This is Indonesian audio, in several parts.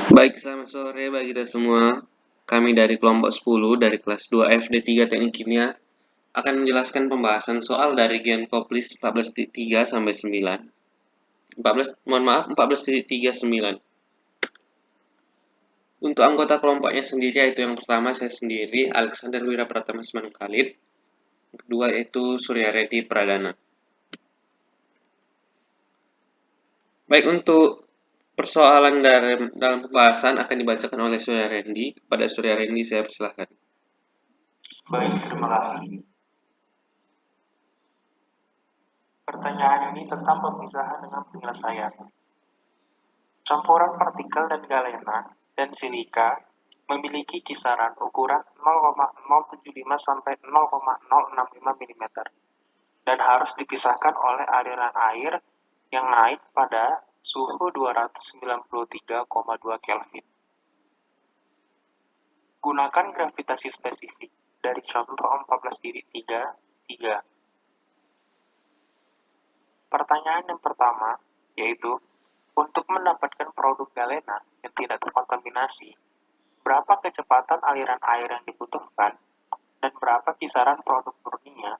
Baik, selamat sore bagi kita semua. Kami dari kelompok 10 dari kelas 2 FD3 Teknik Kimia akan menjelaskan pembahasan soal dari Gen Koplis 14.3 sampai 9. 14.39. Untuk anggota kelompoknya sendiri yaitu yang pertama saya sendiri Alexander Wirapratama Semanung Khalid. Yang kedua yaitu Surya Reddy Pradana. Baik, untuk persoalan dalam pembahasan akan dibacakan oleh Surya Reddy. Kepada Surya Reddy saya persilahkan. Baik, terima kasih. Pertanyaan ini tentang pemisahan dengan penyelesaian. Campuran partikel dan galena dan silika memiliki kisaran ukuran 0,075 sampai 0,065 mm dan harus dipisahkan oleh aliran air yang naik pada suhu 293,2 Kelvin. Gunakan gravitasi spesifik dari contoh 14.3. Pertanyaan yang pertama yaitu, untuk mendapatkan produk galena yang tidak terkontaminasi, berapa kecepatan aliran air yang dibutuhkan dan berapa kisaran produk murninya?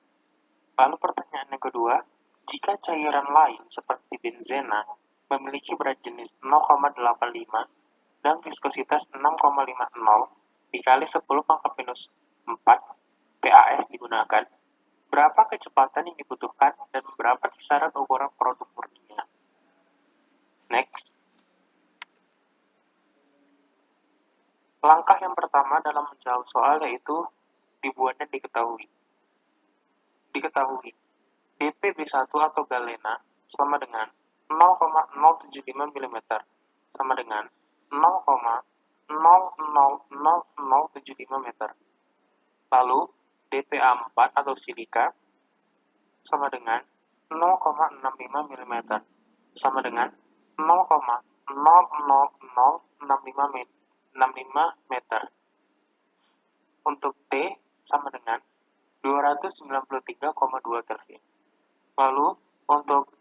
Lalu pertanyaan yang kedua, jika cairan lain seperti benzena memiliki berat jenis 0,85 dan viskositas 6,50 dikali 10 pangkat minus 4 PAS digunakan, berapa kecepatan yang dibutuhkan dan berapa kisaran ukuran produk murninya? Next. Langkah yang pertama dalam menjawab soal yaitu dibuatnya diketahui. dpB1 atau galena sama dengan 0,075 mm sama dengan 0,00075 meter. Lalu dPA4 atau silika sama dengan 0,65 mm sama dengan 0,00065 meter. Untuk T sama dengan 293,2 Kelvin. Lalu untuk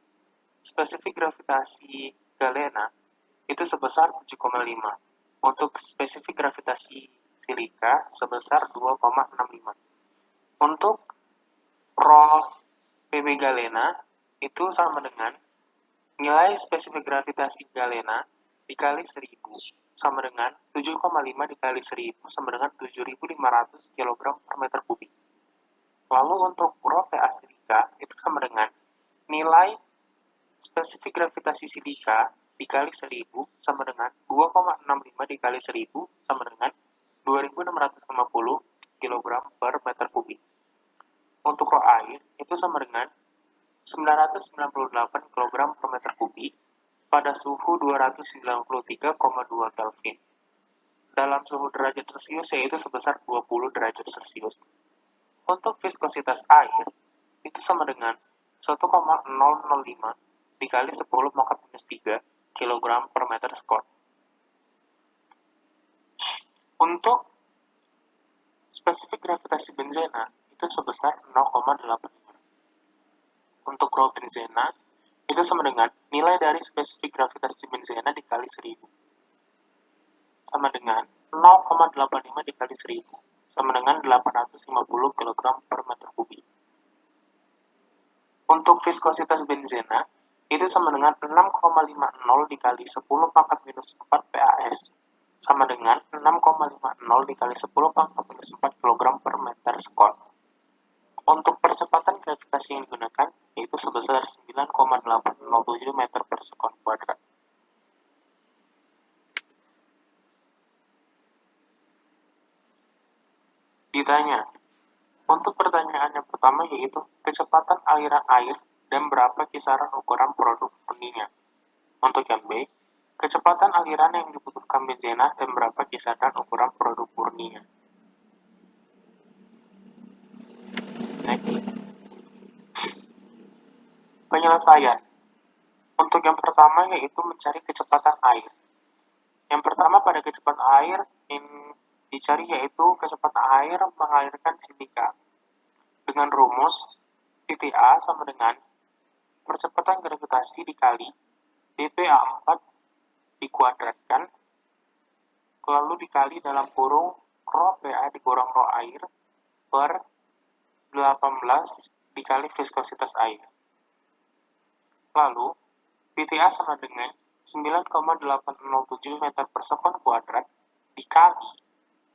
spesifik gravitasi galena itu sebesar 7,5. Untuk spesifik gravitasi silika sebesar 2,65. Untuk rho PB galena itu sama dengan nilai spesifik gravitasi galena dikali 1000 sama dengan 7,5 dikali 1000 sama dengan 7.500 kg per meter kubik. Lalu untuk rho PA silika itu sama dengan nilai spesifik gravitasi silika dikali 1000 sama dengan 2,65 dikali 1000 sama dengan 2650 kg per meter kubik. Untuk rho air itu sama dengan 998 kg per meter kubik pada suhu 293,2 Kelvin. Dalam suhu derajat Celcius yaitu sebesar 20 derajat Celcius. Untuk viskositas air itu sama dengan 1,005 dikali 10 pangkat minus 3 kg per meter skor. Untuk spesifik gravitasi benzena itu sebesar 0,85. Untuk rho benzena itu sama dengan nilai dari spesifik gravitasi benzena dikali 1000 sama dengan 0,85 dikali 1000 sama dengan 850 kg per meter kubik. Untuk viskositas benzena itu sama dengan 6,50 dikali 10 pangkat minus 4 PAS sama dengan 6,50 dikali 10 pangkat minus 4 kg per meter skor. Untuk percepatan gravitasi yang digunakan yaitu sebesar 9,807 meter per sekon kuadrat. Ditanya, untuk pertanyaan yang pertama yaitu kecepatan aliran air dan berapa kisaran ukuran produk murninya. Untuk yang B, kecepatan aliran yang dibutuhkan benzena dan berapa kisaran ukuran produk murninya. Next. Penyelesaian. Untuk yang pertama yaitu mencari kecepatan air. Yang pertama pada kecepatan air yang dicari yaitu kecepatan air mengalirkan silika. Dengan rumus VTA sama dengan percepatan gravitasi dikali dPA4 dikuadratkan lalu dikali dalam kurung rho PA dikurang rho air per 18 dikali viskositas air. Lalu, PTA sama dengan 9,807 meter per sekon kuadrat dikali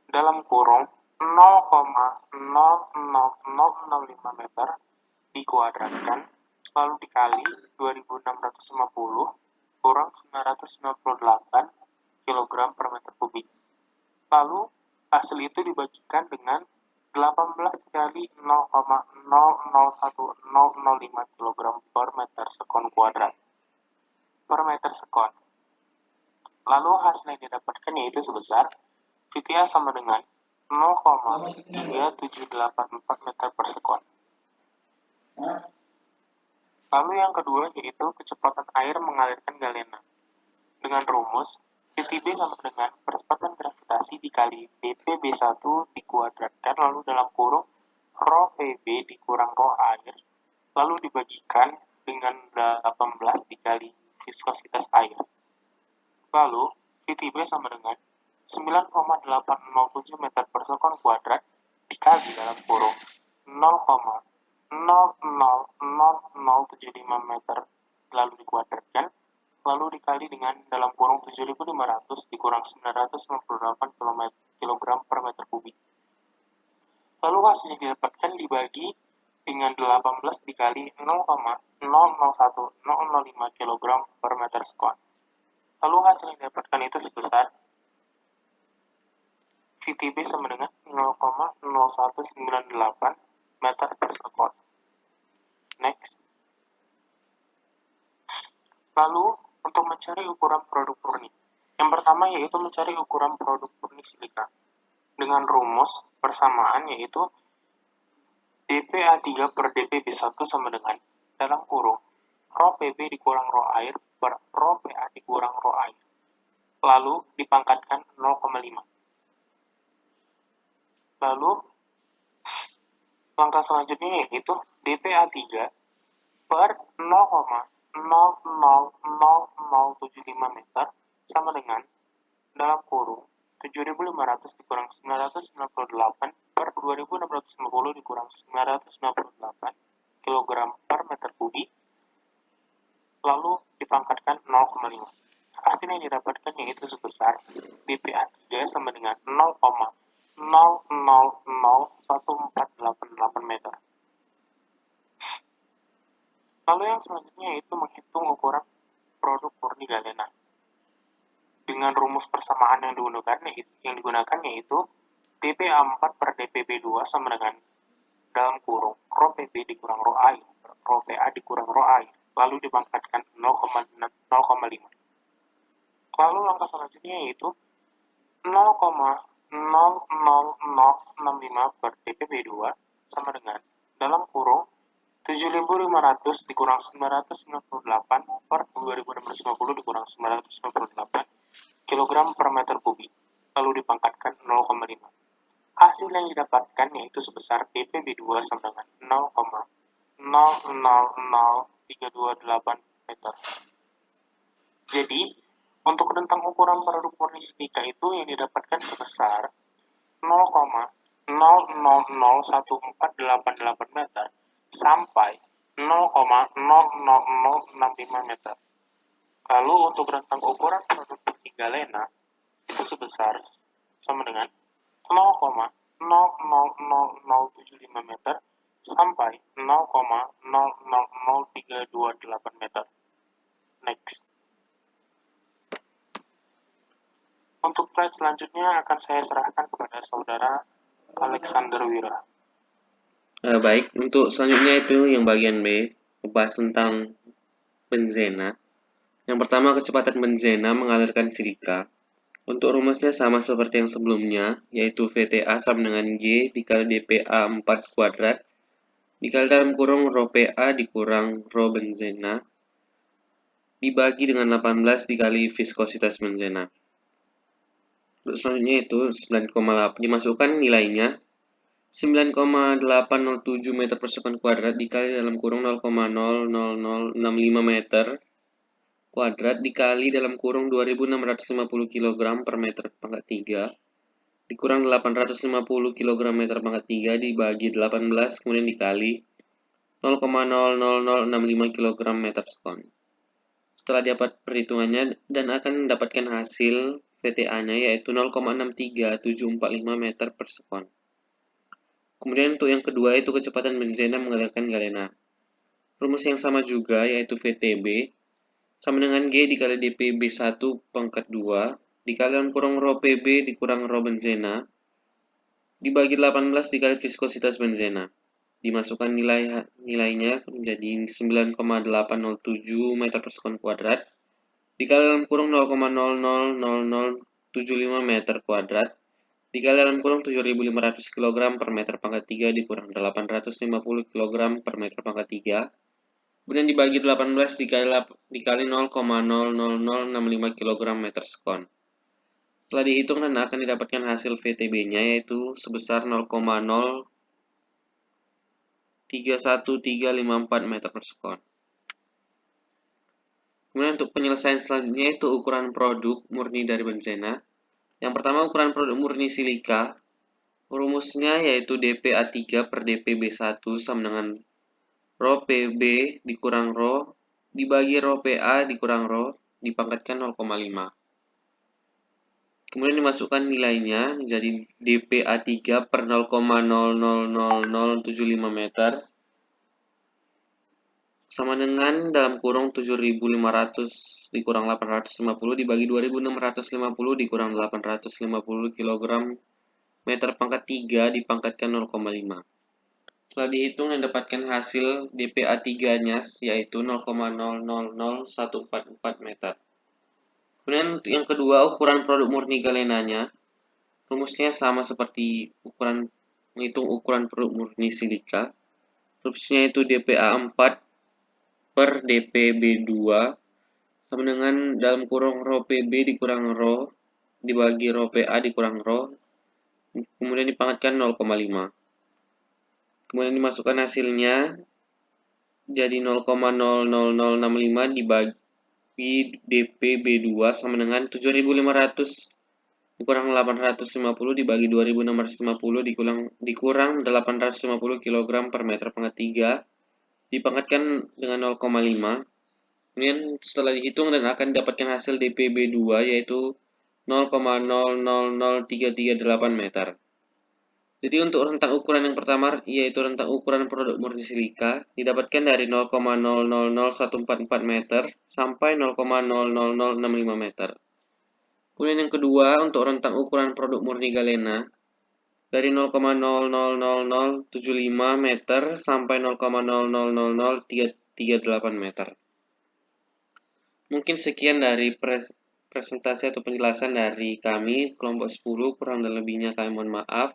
dalam kurung 0,00065 meter dikuadratkan, lalu dikali 2650 kurang 998 kg per meter kubik. Lalu, hasil itu dibagikan dengan 18 kali 0,001005 kg per meter sekon kuadrat per meter sekon. Lalu hasil yang didapatkan yaitu sebesar VTA sama dengan 0,3784 meter per sekon. Lalu yang kedua yaitu kecepatan air mengalirkan galena. Dengan rumus VTB sama dengan percepatan gravitasi dikali dPb1 dikuadratkan lalu dalam kurung rho PB dikurang rho air lalu dibagikan dengan 18 dikali viskositas air. Lalu VTB sama dengan 9,807 meter per sekon kuadrat dikali dalam kurung 0,000075 meter lalu dikuadratkan lalu dikali dengan dalam kurung 7.500 dikurang 998 kg per meter kubik. Lalu hasilnya didapatkan dibagi dengan 18 dikali 0,001005 kg per meter sekon. Lalu hasil yang didapatkan itu sebesar VTB sama dengan 0,0198 meter per sekon. Next. Lalu, untuk mencari ukuran produk murni. Yang pertama yaitu mencari ukuran produk murni silika. Dengan rumus persamaan yaitu dPA3 per dPb1 sama dengan dalam kurung rho PB dikurang rho air per rho PA dikurang rho air. Lalu dipangkatkan 0,5. Lalu langkah selanjutnya yaitu dPA3 per 0,000075 meter sama dengan dalam kurung 7.500 dikurang 998 per 2.650 dikurang 998 kg per meter kubik lalu dipangkatkan 0,5. Hasil yang didapatkan yaitu sebesar dPA3 sama dengan 0,001488 meter. Lalu yang selanjutnya yaitu menghitung ukuran produk murni galena. Dengan rumus persamaan yang digunakan yaitu dPA4 per dPb2 sama dengan dalam kurung rho PB dikurang rho air per rho PA dikurang rho air lalu dipangkatkan 0,5. Lalu langkah selanjutnya yaitu 0,00065 per dPb2 sama dengan dalam kurung 7.500 dikurang 998 per 2.650 dikurang 998 kg per meter kubik, lalu dipangkatkan 0,5. Hasil yang didapatkan yaitu sebesar dPb2 sama dengan 0,000328 meter. Jadi, untuk rentang ukuran produk murni silika itu yang didapatkan sebesar 0,001488 meter sampai 0,00065 meter. Lalu untuk rentang ukuran produk murni galena itu sebesar sama dengan 0,00075 meter sampai 0,000328 meter. Next. Untuk slide selanjutnya akan saya serahkan kepada saudara Alexander Wira. Baik, untuk selanjutnya itu yang bagian B, membahas tentang benzena. Yang pertama, kecepatan benzena mengalirkan silika. Untuk rumusnya sama seperti yang sebelumnya, yaitu VTA sama dengan G dikali dPA 4 kuadrat dikali dalam kurung rho PA dikurang rho benzena dibagi dengan 18 dikali viskositas benzena. Untuk selanjutnya itu 9,8 dimasukkan nilainya 9,807 meter per sekon kuadrat dikali dalam kurung 0,00065 meter kuadrat dikali dalam kurung 2650 kg per meter pangkat 3 dikurang 850 kg meter pangkat 3 dibagi 18 kemudian dikali 0,00065 kg meter sekon. Setelah dapat perhitungannya dan akan mendapatkan hasil VTA-nya yaitu 0,63745 meter per sekon. Kemudian untuk yang kedua itu kecepatan benzena mengalirkan galena. Rumus yang sama juga yaitu VTB sama dengan G dikali dP B1 pangkat 2 dikali dalam kurung rho PB dikurang rho benzena dibagi 18 dikali viskositas benzena. Dimasukkan nilainya menjadi 9,807 meter per sekon kuadrat dikali dalam kurung 0,000075 meter kuadrat dikali dalam kurung 7.500 kg per meter pangkat 3 dikurang 850 kg per meter pangkat 3 kemudian dibagi 18 dikali 0,00065 kg meter sekon. Setelah dihitung dan akan didapatkan hasil VTB-nya yaitu sebesar 0,031354 meter per sekon. Kemudian untuk penyelesaian selanjutnya itu ukuran produk murni dari benzena. Yang pertama ukuran produk murni silika. Rumusnya yaitu dPA3 per dPB1 sama dengan rho PB dikurang rho dibagi rho PA dikurang rho dipangkatkan 0,5. Kemudian dimasukkan nilainya menjadi dPA3 per 0,00075 meter sama dengan dalam kurung 7.500 dikurang 850 dibagi 2.650 dikurang 850 kg meter pangkat 3 dipangkatkan 0,5. Setelah dihitung dan dapatkan hasil dPA3-nya yaitu 0,000144 meter. Kemudian untuk yang kedua ukuran produk murni galenanya. Rumusnya sama seperti menghitung ukuran produk murni silika. Rumusnya itu dPA4 per dPB2 sama dengan dalam kurung rho PB dikurang rho dibagi rho PA dikurang rho kemudian dipangkatkan 0,5. Kemudian dimasukkan hasilnya jadi 0,00065 dibagi dPB2 sama dengan 7.500 dikurang 850 dibagi 2.650 dikurang 850 kg per meter pangkat 3 dipangkatkan dengan 0,5. Kemudian setelah dihitung dan akan didapatkan hasil dPB2 yaitu 0,00338 meter. Jadi untuk rentang ukuran yang pertama yaitu rentang ukuran produk murni silika didapatkan dari 0,000144 meter sampai 0,00065 meter. Kemudian yang kedua untuk rentang ukuran produk murni galena dari 0,00075 meter sampai 0,0000338 meter. Mungkin sekian dari presentasi atau penjelasan dari kami kelompok 10, kurang dan lebihnya kami mohon maaf.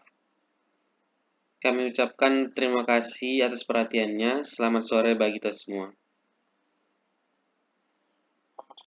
Kami ucapkan terima kasih atas perhatiannya. Selamat sore bagi kita semua.